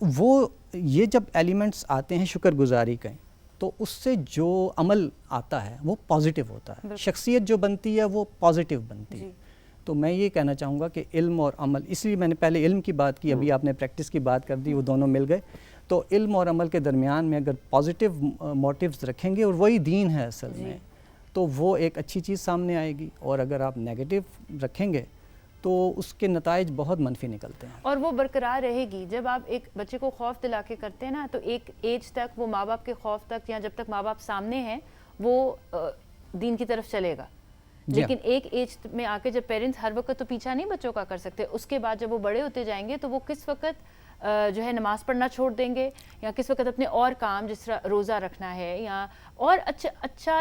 وہ یہ جب ایلیمنٹس آتے ہیں شکر گزاری کے، تو اس سے جو عمل آتا ہے وہ پازیٹیو ہوتا ہے، شخصیت جو بنتی ہے وہ پازیٹیو بنتی ہے. تو میں یہ کہنا چاہوں گا کہ علم اور عمل، اس لیے میں نے پہلے علم کی بات کی، ابھی آپ نے پریکٹس کی بات کر دی، وہ دونوں مل گئے. تو علم اور عمل کے درمیان میں اگر پازیٹیو موٹیوز رکھیں گے، اور وہی دین ہے اصل میں، تو وہ ایک اچھی چیز سامنے آئے گی. اور اگر آپ نیگیٹو رکھیں گے تو اس کے نتائج بہت منفی نکلتے ہیں. اور وہ برقرار رہے گی. جب آپ ایک بچے کو خوف دلا کے کرتے ہیں نا، تو ایک ایج تک وہ ماں باپ کے خوف تک، یا جب تک ماں باپ سامنے ہیں، وہ دین کی طرف چلے گا. لیکن ایک ایج میں آ کے جب پیرنٹس ہر وقت تو پیچھا نہیں بچوں کا کر سکتے، اس کے بعد جب وہ بڑے ہوتے جائیں گے تو وہ کس وقت جو ہے نماز پڑھنا چھوڑ دیں گے، یا کس وقت اپنے اور کام جس طرح روزہ رکھنا ہے، یا اور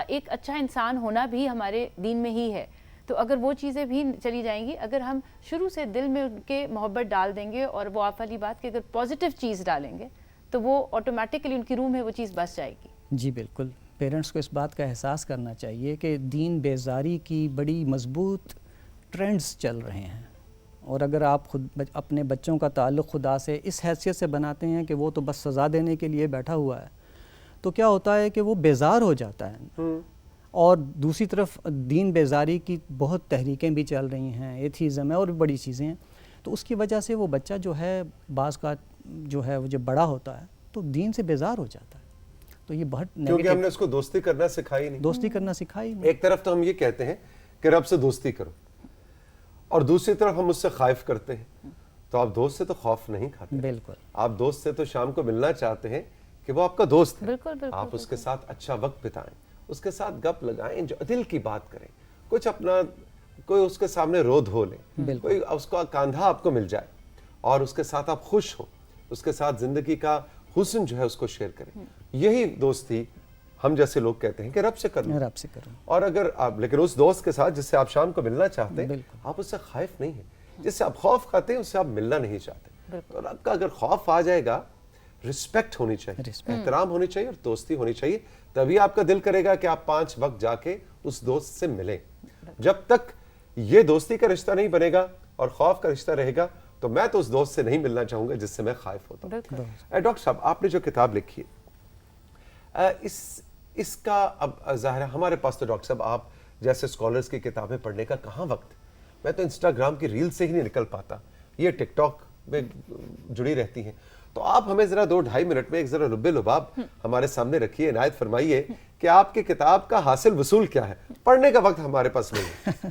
ایک اچھا انسان ہونا بھی ہمارے دین میں ہی ہے. تو اگر وہ چیزیں بھی چلی جائیں گی، اگر ہم شروع سے دل میں ان کے محبت ڈال دیں گے، اور وہ آپ والی بات کہ اگر پازیٹیو چیز ڈالیں گے تو وہ آٹومیٹکلی ان کی روح میں وہ چیز بس جائے گی. جی بالکل. پیرنٹس کو اس بات کا احساس کرنا چاہیے کہ دین بیزاری کی بڑی مضبوط ٹرینڈز چل رہے ہیں، اور اگر آپ خود اپنے بچوں کا تعلق خدا سے اس حیثیت سے بناتے ہیں کہ وہ تو بس سزا دینے کے لیے بیٹھا ہوا ہے، تو کیا ہوتا ہے کہ وہ بیزار ہو جاتا ہے. اور دوسری طرف دین بیزاری کی بہت تحریکیں بھی چل رہی ہیں، ایتھیزم ہے اور بھی بڑی چیزیں ہیں. تو اس کی وجہ سے وہ بچہ جو ہے بعض کا جو ہے وہ جب بڑا ہوتا ہے تو دین سے بیزار ہو جاتا ہے. تو یہ بہت کیونکہ ہم نے اس کو دوستی کرنا سکھائی نہیں. دوستی کرنا سکھائی نہیں. ایک طرف تو ہم یہ کہتے ہیں کہ رب سے دوستی کرو، اور دوسری طرف ہم اس سے خائف کرتے ہیں. تو آپ دوست سے تو خوف نہیں کھاتے. بالکل. آپ دوست سے تو شام کو ملنا چاہتے ہیں کہ وہ آپ کا دوست ہے. آپ اس کے ساتھ اچھا وقت بتائیں، اس کے ساتھ گپ لگائیں، جو دل کی بات کریں، کچھ اپنا کوئی اس کے سامنے رو دھو لیں، کوئی اس کا کاندھا آپ کو مل جائے، اور اس کے ساتھ آپ خوش ہوں، اس کے ساتھ زندگی کا حسن جو ہے اس کو شیئر کریں. یہی دوستی ہم جیسے لوگ کہتے ہیں کہ رب سے کرو. رب سے کرو. اور اگر آپ لیکن اس دوست کے ساتھ جس سے آپ شام کو ملنا چاہتے ہیں، آپ اس سے خائف نہیں ہیں. جس سے آپ خوف کھاتے ہیں اس سے آپ ملنا نہیں چاہتے. تو رب کا اگر خوف آ جائے گا، رسپیکٹ ہونی چاہیے، احترام ہونی چاہیے، اور دوستی ہونی چاہیے. تبھی آپ کا دل کرے گا کہ آپ 5 وقت جا کے اس دوست سے ملیں. جب تک یہ دوستی کا رشتہ نہیں بنے گا اور خوف کا رشتہ رہے گا، تو میں تو اس دوست سے نہیں ملنا چاہوں گا جس سے میں خائف ہوتا ہوں. ڈاکٹر صاحب، آپ نے جو کتاب لکھی ہے، اس کا اب ظاہر ہے ہمارے پاس تو ڈاکٹر صاحب آپ جیسے اسکالرس کی کتابیں پڑھنے کا کہاں وقت. میں تو انسٹاگرام کی ریل سے ہی نہیں نکل پاتا، یہ ٹک ٹاک میں جڑی رہتی ہیں. تو آپ ہمیں ذرا 2-2.5 منٹ میں ایک ذرا لب لباب ہمارے سامنے رکھیے، عنایت فرمائیے کہ آپ کی کتاب کا حاصل وصول کیا ہے. پڑھنے کا وقت ہمارے پاس نہیں ہے.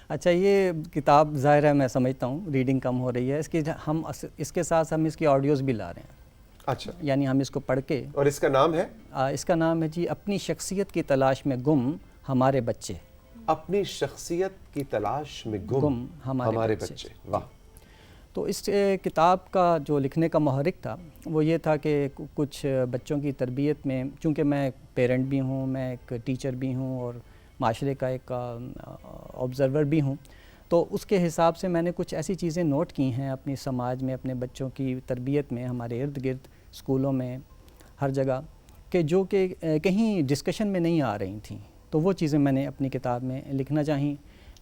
اچھا، یہ کتاب ظاہر ہے میں سمجھتا ہوں ریڈنگ کم ہو رہی ہے، اس کے ساتھ ہم اس کی آڈیوز بھی لا رہے ہیں. اچھا، یعنی ہم اس کو پڑھ کے. اور اس کا نام ہے؟ اس کا نام ہے جی اپنی شخصیت کی تلاش میں گم ہمارے بچے. اپنی شخصیت کی تلاش میں گم ہمارے بچے. واہ. تو اس کتاب کا جو لکھنے کا محرک تھا وہ یہ تھا کہ کچھ بچوں کی تربیت میں، چونکہ میں پیرنٹ بھی ہوں، میں ایک ٹیچر بھی ہوں، اور معاشرے کا ایک آبزرور بھی ہوں، تو اس کے حساب سے میں نے کچھ ایسی چیزیں نوٹ کی ہیں اپنی سماج میں، اپنے بچوں کی تربیت میں، ہمارے ارد گرد، اسکولوں میں، ہر جگہ، کہ جو کہ کہیں ڈسکشن میں نہیں آ رہی تھیں. تو وہ چیزیں میں نے اپنی کتاب میں لکھنا چاہیں.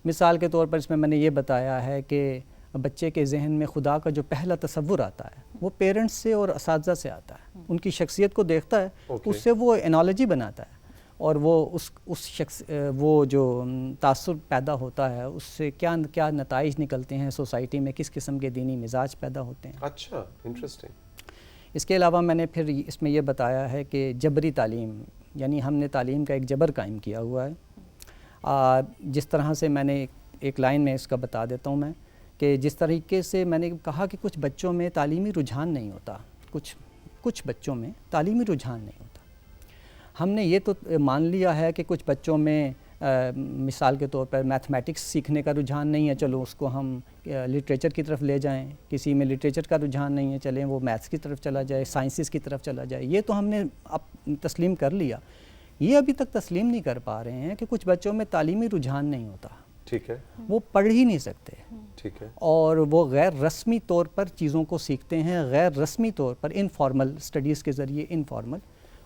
مثال کے طور پر اس میں نے یہ بتایا ہے کہ بچے کے ذہن میں خدا کا جو پہلا تصور آتا ہے وہ پیرنٹس سے اور اساتذہ سے آتا ہے. ان کی شخصیت کو دیکھتا ہے، اس سے وہ انالوجی بناتا ہے، اور وہ اس شخص وہ جو تاثر پیدا ہوتا ہے اس سے کیا نتائج نکلتے ہیں سوسائٹی میں، کس قسم کے دینی مزاج پیدا ہوتے ہیں. اچھا، انٹرسٹنگ. اس کے علاوہ میں نے پھر اس میں یہ بتایا ہے کہ جبری تعلیم، یعنی ہم نے تعلیم کا ایک جبر قائم کیا ہوا ہے. جس طرح سے میں نے ایک لائن میں اس کا بتا دیتا ہوں میں، کہ جس طریقے سے میں نے کہا کہ کچھ بچوں میں تعلیمی رجحان نہیں ہوتا، کچھ بچوں میں تعلیمی رجحان نہیں ہوتا. ہم نے یہ تو مان لیا ہے کہ کچھ بچوں میں مثال کے طور پر میتھمیٹکس سیکھنے کا رجحان نہیں ہے، چلو اس کو ہم لٹریچر کی طرف لے جائیں. کسی میں لٹریچر کا رجحان نہیں ہے، چلیں وہ میتھس کی طرف چلا جائے، سائنسز کی طرف چلا جائے. یہ تو ہم نے اب تسلیم کر لیا. یہ ابھی تک تسلیم نہیں کر پا رہے ہیں کہ کچھ بچوں میں تعلیمی رجحان نہیں ہوتا. ٹھیک ہے. وہ پڑھ ہی نہیں سکتے. ٹھیک ہے. اور وہ غیر رسمی طور پر چیزوں کو سیکھتے ہیں، غیر رسمی طور پر انفارمل اسٹڈیز کے ذریعے. انفارمل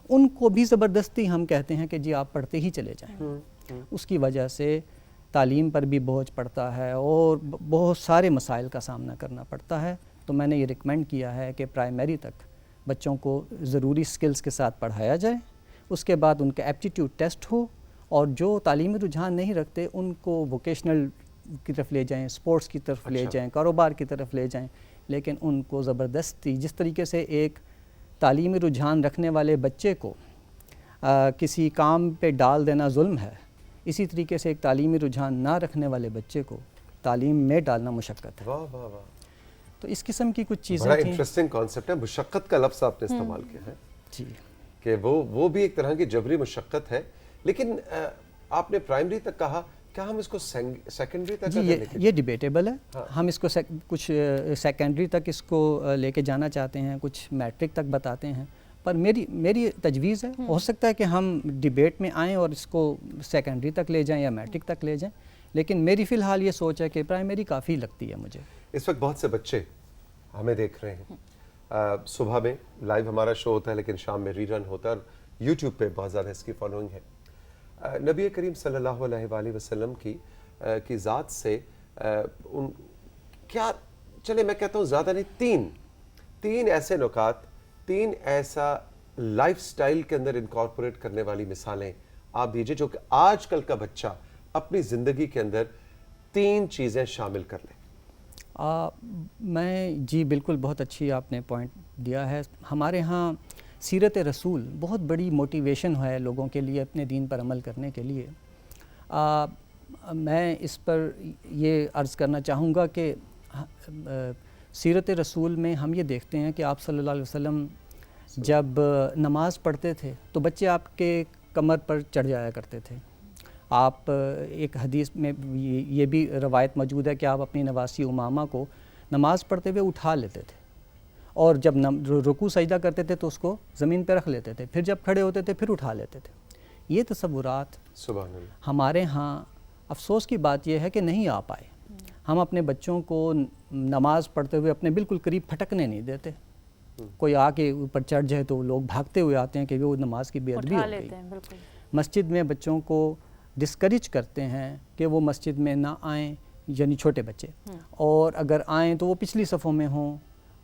ان کو بھی زبردستی ہم کہتے ہیں کہ جی آپ پڑھتے ہی چلے جائیں. اس کی وجہ سے تعلیم پر بھی بوجھ پڑتا ہے اور بہت سارے مسائل کا سامنا کرنا پڑتا ہے. تو میں نے یہ ریکمینڈ کیا ہے کہ پرائمری تک بچوں کو ضروری سکلز کے ساتھ پڑھایا جائے، اس کے بعد ان کا ایپٹیٹیوڈ ٹیسٹ ہو، اور جو تعلیمی رجحان نہیں رکھتے ان کو ووکیشنل کی طرف لے جائیں، سپورٹس کی طرف لے جائیں، کاروبار کی طرف لے جائیں، لیکن ان کو زبردستی جس طریقے سے ایک تعلیمی رجحان رکھنے والے بچے کو کسی کام پہ ڈال دینا ظلم ہے، اسی طریقے سے ایک تعلیمی رجحان نہ رکھنے والے بچے کو تعلیم میں ڈالنا مشقت ہے۔ واہ واہ واہ، تو اس قسم کی کچھ چیزیں بڑا تھیں۔ انٹرسٹنگ کانسیپٹ ہے، مشقت کا لفظ آپ نے استعمال کیا ہے جی، کہ وہ بھی ایک طرح کی جبری مشقت ہے، لیکن آپ نے پرائمری تک کہا، کیا ہم اس کو سیکنڈری تک جی یہ ڈیبیٹیبل ہے، ہم اس کو کچھ سیکنڈری تک اس کو لے کے جانا چاہتے ہیں، کچھ میٹرک تک بتاتے ہیں، پر میری تجویز ہے، ہو سکتا ہے کہ ہم ڈیبیٹ میں آئیں اور اس کو سیکنڈری تک لے جائیں یا میٹرک تک لے جائیں، لیکن میری فی الحال یہ سوچ ہے کہ پرائمری کافی لگتی ہے مجھے۔ اس وقت بہت سے بچے ہمیں دیکھ رہے ہیں، صبح میں لائیو ہمارا شو ہوتا ہے لیکن شام میں ری رن ہوتا ہے، اور یوٹیوب پہ بہت زیادہ اس کی فالوئنگ ہے۔ نبی کریم صلی اللہ علیہ وآلہ وسلم کی ذات سے کیا، چلے میں کہتا ہوں زیادہ نہیں، تین ایسے نکات، تین ایسا لائف سٹائل کے اندر انکارپوریٹ کرنے والی مثالیں آپ دیجئے جو کہ آج کل کا بچہ اپنی زندگی کے اندر 3 چیزیں شامل کر لیں۔ میں جی بالکل، بہت اچھی آپ نے پوائنٹ دیا ہے۔ ہمارے ہاں سیرت رسول بہت بڑی موٹیویشن ہے لوگوں کے لیے اپنے دین پر عمل کرنے کے لیے۔ میں اس پر یہ عرض کرنا چاہوں گا کہ سیرت رسول میں ہم یہ دیکھتے ہیں کہ آپ صلی اللہ علیہ وسلم جب نماز پڑھتے تھے تو بچے آپ کے کمر پر چڑھ جایا کرتے تھے۔ آپ ایک حدیث میں یہ بھی روایت موجود ہے کہ آپ اپنی نواسی امامہ کو نماز پڑھتے ہوئے اٹھا لیتے تھے، اور جب رکوع سجدہ کرتے تھے تو اس کو زمین پہ رکھ لیتے تھے، پھر جب کھڑے ہوتے تھے پھر اٹھا لیتے تھے۔ یہ تصورات سبحان اللہ، ہمارے ہاں افسوس کی بات یہ ہے کہ نہیں آ پائے۔ ہم اپنے بچوں کو نماز پڑھتے ہوئے اپنے بالکل قریب پھٹکنے نہیں دیتے۔ کوئی آ کے اوپر چڑھ جائے تو لوگ بھاگتے ہوئے آتے ہیں کہ وہ نماز کی بے ادبی ہو گئی۔ مسجد میں بچوں کو ڈسکریج کرتے ہیں کہ وہ مسجد میں نہ آئیں، یعنی چھوٹے بچے، اور اگر آئیں تو وہ پچھلی صفوں میں ہوں،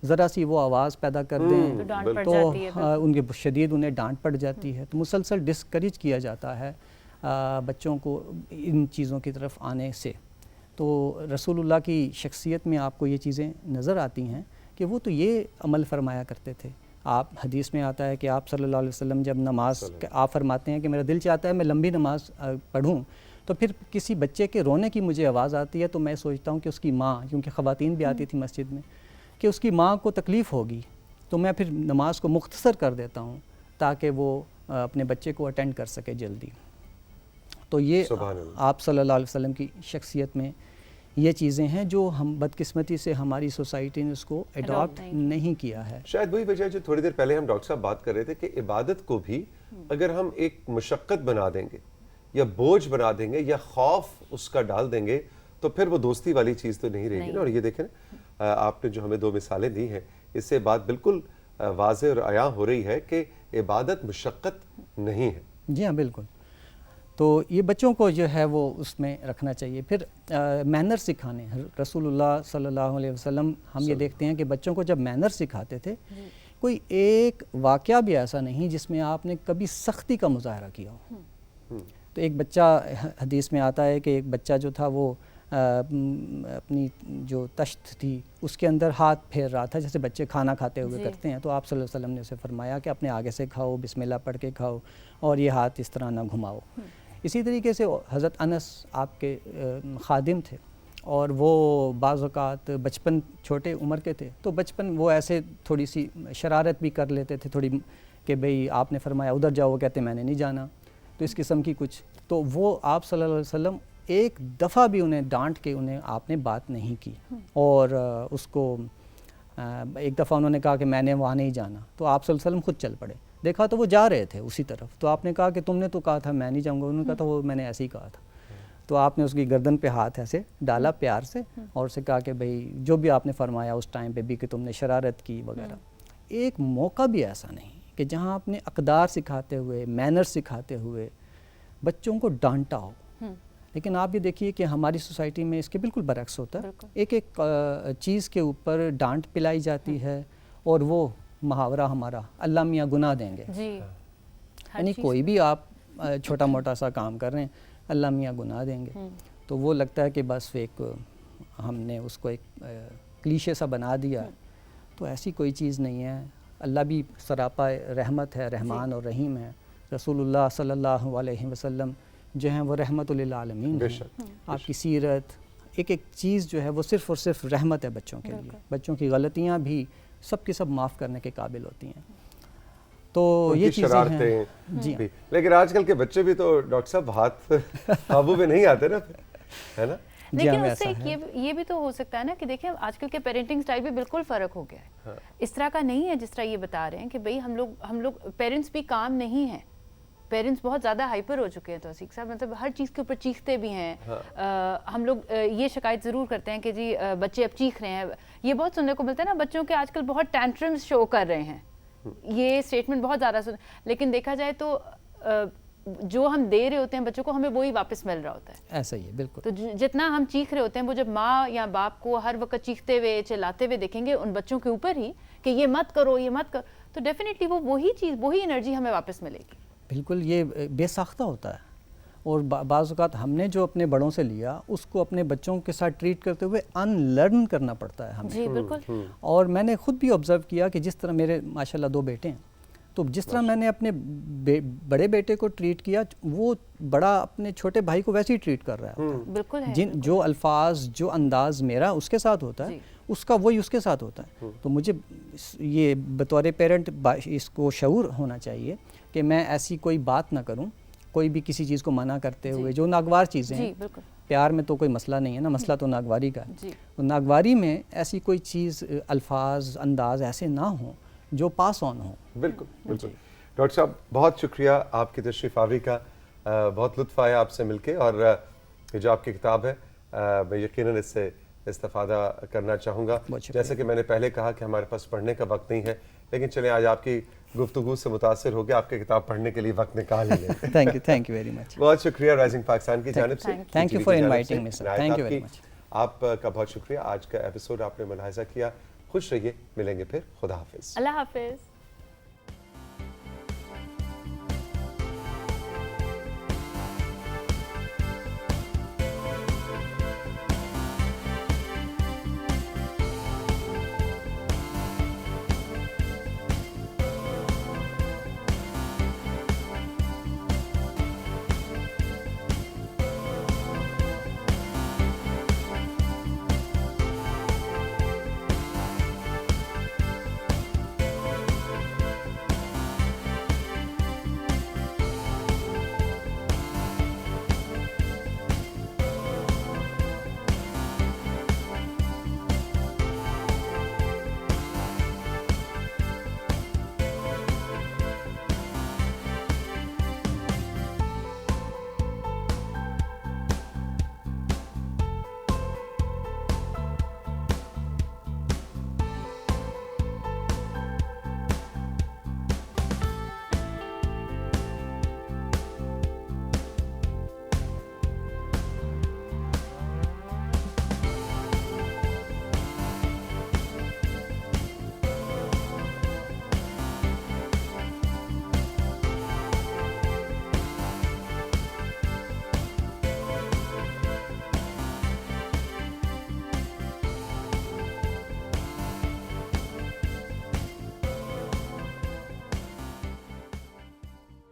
ذرا سی وہ آواز پیدا کر دیں تو ان کے شدید انہیں ڈانٹ پڑ جاتی ہے۔ تو مسلسل ڈسکریج کیا جاتا ہے بچوں کو ان چیزوں کی طرف آنے سے۔ تو رسول اللہ کی شخصیت میں آپ کو یہ چیزیں نظر آتی ہیں کہ وہ تو یہ عمل فرمایا کرتے تھے۔ آپ حدیث میں آتا ہے کہ آپ صلی اللہ علیہ وسلم جب نماز آپ فرماتے ہیں کہ میرا دل چاہتا ہے میں لمبی نماز پڑھوں، تو پھر کسی بچے کے رونے کی مجھے آواز آتی ہے تو میں سوچتا ہوں کہ اس کی ماں، کیونکہ خواتین بھی آتی تھی مسجد میں، کہ اس کی ماں کو تکلیف ہوگی، تو میں پھر نماز کو مختصر کر دیتا ہوں تاکہ وہ اپنے بچے کو اٹینڈ کر سکے جلدی۔ تو یہ آپ صلی اللہ علیہ وسلم کی شخصیت میں یہ چیزیں ہیں جو ہم بدقسمتی سے ہماری سوسائٹی نے اس کو ایڈاپٹ نہیں کیا ہے۔ شاید وہی وجہ جو تھوڑی دیر پہلے ہم ڈاکٹر صاحب بات کر رہے تھے کہ عبادت کو بھی اگر ہم ایک مشقت بنا دیں گے یا بوجھ بنا دیں گے یا خوف اس کا ڈال دیں گے تو پھر وہ دوستی والی چیز تو نہیں رہے گی نا۔ اور یہ دیکھیں آپ نے جو ہمیں 2 مثالیں دی ہیں، اس سے بات بالکل واضح اور عیاں ہو رہی ہے کہ عبادت مشقت نہیں ہے۔ جی ہاں بالکل۔ تو یہ بچوں کو جو ہے وہ اس میں رکھنا چاہیے۔ پھر مینر سکھانے، رسول اللہ صلی اللہ علیہ وسلم ہم یہ دیکھتے ہیں کہ بچوں کو جب مینر سکھاتے تھے، کوئی ایک واقعہ بھی ایسا نہیں جس میں آپ نے کبھی سختی کا مظاہرہ کیا ہو۔ تو ایک بچہ، حدیث میں آتا ہے کہ ایک بچہ جو تھا وہ اپنی جو تشت تھی اس کے اندر ہاتھ پھیر رہا تھا، جیسے بچے کھانا کھاتے ہوئے کرتے ہیں، تو آپ صلی اللہ علیہ وسلم نے اسے فرمایا کہ اپنے آگے سے کھاؤ، بسم اللہ پڑھ کے کھاؤ، اور یہ ہاتھ اس طرح نہ گھماؤ۔ اسی طریقے سے حضرت انس آپ کے خادم تھے، اور وہ بعض اوقات بچپن چھوٹے عمر کے تھے تو بچپن وہ ایسے تھوڑی سی شرارت بھی کر لیتے تھے تھوڑی، کہ بھئی آپ نے فرمایا ادھر جاؤ، وہ کہتے میں نے نہیں جانا، تو اس قسم کی کچھ، تو وہ آپ صلی اللہ علیہ وسلم ایک دفعہ بھی انہیں ڈانٹ کے انہیں آپ نے بات نہیں کی، اور اس کو ایک دفعہ انہوں نے کہا کہ میں نے وہاں نہیں جانا، تو آپ صلی اللہ علیہ وسلم خود چل پڑے، دیکھا تو وہ جا رہے تھے اسی طرف، تو آپ نے کہا کہ تم نے تو کہا تھا میں نہیں جاؤں گا، انہوں نے کہا تھا وہ میں نے ایسے ہی کہا تھا، تو آپ نے اس کی گردن پہ ہاتھ ایسے ڈالا پیار سے، اور اسے کہا کہ بھئی جو بھی آپ نے فرمایا اس ٹائم پہ بھی کہ تم نے شرارت کی وغیرہ۔ ایک موقع بھی ایسا نہیں کہ جہاں آپ نے اقدار سکھاتے ہوئے، مینر سکھاتے ہوئے بچوں کو ڈانٹا ہو، لیکن آپ یہ دیکھیے کہ ہماری سوسائٹی میں اس کے بالکل برعکس ہوتا ہے. ایک ایک چیز کے اوپر ڈانٹ پلائی جاتی ہے اور وہ محاورہ ہمارا اللہ میاں گناہ دیں گے. جی یعنی کوئی بھی آپ چھوٹا موٹا سا کام کر رہے ہیں اللہ میاں گناہ دیں گے. تو وہ لگتا ہے کہ بس ایک ہم نے اس کو ایک کلیشے سا بنا دیا. تو ایسی کوئی چیز نہیں ہے. اللہ بھی سراپا رحمت ہے, رحمان اور رحیم ہے. رسول اللہ صلی اللہ علیہ وسلم جو ہیں وہ رحمت للعالمین ہیں. آپ کی سیرت ایک ایک چیز جو ہے وہ صرف اور صرف رحمت ہے بچوں کے لیے. بچوں کی غلطیاں بھی سب کی سب معاف کرنے کے قابل ہوتی ہیں. تو یہ چیزیں ہیں. جی لیکن آج کل کے بچے بھی تو ڈاکٹر صاحب ہاتھ قابو میں نہیں آتے نا, ہے نا. لیکن اس سے یہ بھی تو ہو سکتا ہے نا کہ دیکھیں آج کل کے پیرنٹنگ سٹائل بھی بالکل فرق ہو گیا ہے. اس طرح کا نہیں ہے جس طرح یہ بتا رہے ہیں کہ بھئی ہم لوگ پیرنٹس بھی کام نہیں ہیں. پیرنٹس بہت زیادہ ہائپر ہو چکے ہیں توثیق صاحب, مطلب ہر چیز کے اوپر چیختے بھی ہیں. ہم لوگ یہ شکایت ضرور کرتے ہیں کہ جی بچے اب چیخ رہے ہیں. یہ بہت سننے کو ملتا ہے نا, بچوں کے آج کل بہت ٹینٹرمز شو کر رہے ہیں. یہ اسٹیٹمنٹ بہت زیادہ لیکن دیکھا جائے تو جو ہم دے رہے ہوتے ہیں بچوں کو ہمیں وہی واپس مل رہا ہوتا ہے. ایسا ہی ہے بالکل. تو جتنا ہم چیخ رہے ہوتے ہیں وہ جب ماں یا باپ کو ہر وقت چیختے ہوئے چلاتے ہوئے دیکھیں گے ان بچوں کے اوپر ہی کہ یہ مت کرو یہ مت کرو, تو ڈیفینیٹلی وہ وہی چیز وہی انرجی ہمیں واپس ملے گی. بالکل یہ بے ساختہ ہوتا ہے. اور بعض اوقات ہم نے جو اپنے بڑوں سے لیا اس کو اپنے بچوں کے ساتھ ٹریٹ کرتے ہوئے ان لرن کرنا پڑتا ہے ہمیں. جی بالکل. اور میں نے خود بھی آبزرو کیا کہ جس طرح میرے ماشاءاللہ 2 بیٹے ہیں, تو جس طرح میں نے اپنے بڑے بیٹے کو ٹریٹ کیا وہ بڑا اپنے چھوٹے بھائی کو ویسے ہی ٹریٹ کر رہا ہے. بالکل ہے. جو الفاظ جو انداز میرا اس کے ساتھ ہوتا ہے اس کا وہی اس کے ساتھ ہوتا ہے. تو مجھے یہ بطور پیرنٹ اس کو شعور ہونا چاہیے کہ میں ایسی کوئی بات نہ کروں, کوئی بھی کسی چیز کو منع کرتے ہوئے جو ناگوار چیزیں ہیں. پیار میں تو کوئی مسئلہ نہیں ہے نا, مسئلہ تو ناگواری کا ہے. ناگواری میں ایسی کوئی چیز الفاظ انداز ایسے نہ ہوں جو پاس آن ہوں. بالکل بالکل. ڈاکٹر صاحب بہت شکریہ آپ کی تشریف آوری کا, بہت لطف آیا آپ سے مل کے. اور یہ جو آپ کی کتاب ہے میں یقیناً اس سے استفادہ کرنا چاہوں گا. جیسے کہ میں نے پہلے کہا کہ ہمارے پاس پڑھنے کا وقت نہیں ہے, لیکن چلیں آج آپ کی گفتگو سے متاثر ہو گیا, آپ کی کتاب پڑھنے کے لیے وقت نکال ہی لیں. Thank you very much. بہت شکریہ رائزنگ پاکستان کی جانب سے. Thank you for inviting me sir. Thank you very much. آپ کا بہت شکریہ. آج کا ایپیسوڈ آپ نے ملاحظہ کیا. خوش رہیے, ملیں گے پھر. خدا حافظ. اللہ حافظ.